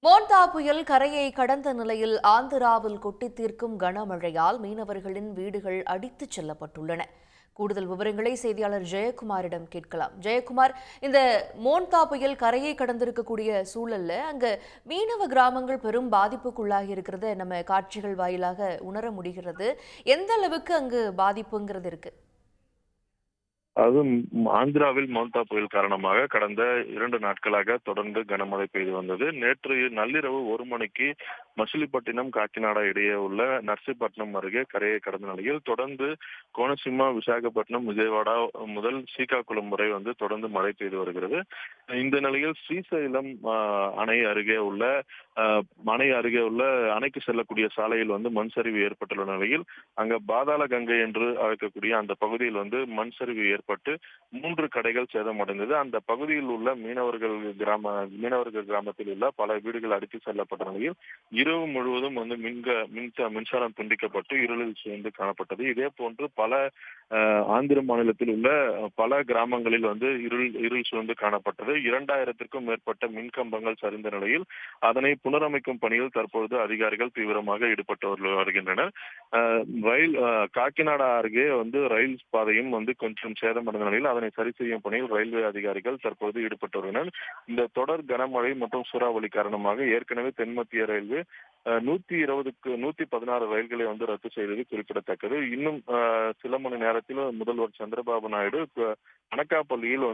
Montha புயல் கரையை கடந்த நிலையில் ஆந்திராவில் கொட்டி தீர்க்கும் கனமழையால் மீனவர்களின் வீடுகள் அடித்துச் செல்லப்பட்டுள்ளன. கூடுதல் விவரங்களை செய்தியாளர் ஜெயக்குமாரிடம் கேட்கலாம். ஜெயக்குமார், இந்த மோன்தா புயல் கரையை கடந்திருக்கக்கூடிய சூழல்ல அங்க மீனவ கிராமங்கள் பெரும் பாதிப்புக்குள்ளாகி இருக்கிறத நம்ம காட்சிகள் வாயிலாக உணர முடிகிறது. எந்த அளவுக்கு அங்கு பாதிப்புங்கிறது இருக்கு? அதுவும் ஆந்திராவில் மோன்தா புயல் காரணமாக கடந்த 2 நாட்களாக தொடர்ந்து கனமழை பெய்து வந்தது. நேற்று நள்ளிரவு 1 மணிக்கு மசிலிப்பட்டினம் காக்கிநாடா இடையே உள்ள நர்சிப்பட்டினம் அருகே கரையை கடந்த நிலையில் தொடர்ந்து கோனசீமா, விசாகப்பட்டினம், விஜயவாடா முதல் ஸ்ரீகாகுளம் வரை தொடர்ந்து மழை பெய்து வருகிறது. இந்த நிலையில் ஸ்ரீசைலம் அணை அருகே உள்ள அணைக்கு செல்லக்கூடிய சாலையில் மண் சரிவு ஏற்பட்டுள்ள நிலையில் அங்க பாதாள கங்கை என்று அழைக்கக்கூடிய அந்த பகுதியில் மண் சரிவு ஏற்பட்டு 3 கடைகள் சேதமடைந்தது. அந்த பகுதியில் உள்ள மீனவர்கள் கிராமத்தில் உள்ள பல வீடுகள் அடித்து செல்லப்பட்ட நிலையில் இரவு முழுவதும் மின்சாரம் துண்டிக்கப்பட்டு இருளில் சூழ்ந்து காணப்பட்டது. இதே போன்று பல ஆந்திர மாநிலத்தில் உள்ள பல கிராமங்களில் இருள் சூழ்ந்து காணப்பட்டது. 2000க்கும் மேற்பட்ட மின்கம்பங்கள் சரிந்த நிலையில் அதனை புனரமைக்கும் பணியில் தற்பொழுது அதிகாரிகள் தீவிரமாக ஈடுபட்டு வருகின்றனர். காக்கிநாடா அருகே ரயில் பாதையும் கொஞ்சம் சேதமடைந்த நிலையில் அதனை சரி செய்யும் பணியில் ரயில்வே அதிகாரிகள் தற்போது ஈடுபட்டு வருகின்றனர். இந்த தொடர் கனமழை மற்றும் சூறாவளி காரணமாக ஏற்கனவே தென்மத்திய ரயில்வே 116 ரயில்களை ரத்து செய்தது குறிப்பிடத்தக்கது. இன்னும் சில மணி நேரத்தில் முதல்வர் சந்திரபாபு நாயுடு அனக்காப்பள்ளியில்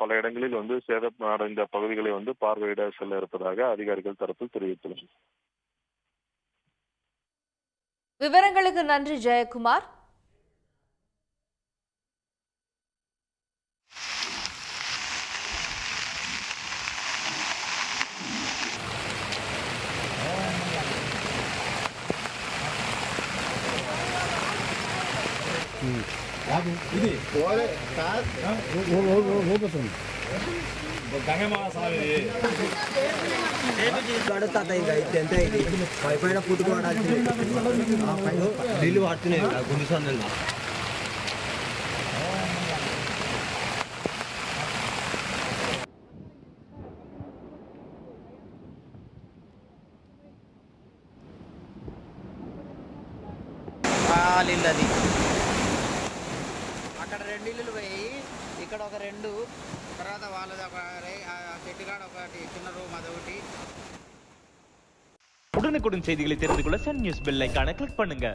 பல இடங்களில் சேதமடைந்த பகுதிகளை பார்வையிட செல்ல இருப்பதாக அதிகாரிகள் தரப்பில் தெரிவித்துள்ளனர். விவரங்களுக்கு நன்றி ஜெயக்குமார். పైపైన పుట్టుకోవడానికి నీళ్ళు పడుతున్నాయి కొన్ని సందర్భంలో అది అక్కడ 2 ఇల్లులు పోయి ఇక్కడ ఒక 2 తర్వాత వాళ్ళది ఒక చెట్టుగాడ ఒకటి చిన్న రూమ్ అదొకటి. உடனுக்குடன் செய்திகளை தெரிந்து கொள்ள சன் நியூஸ் பெல் ஐகானை கிளிக் பண்ணுங்க.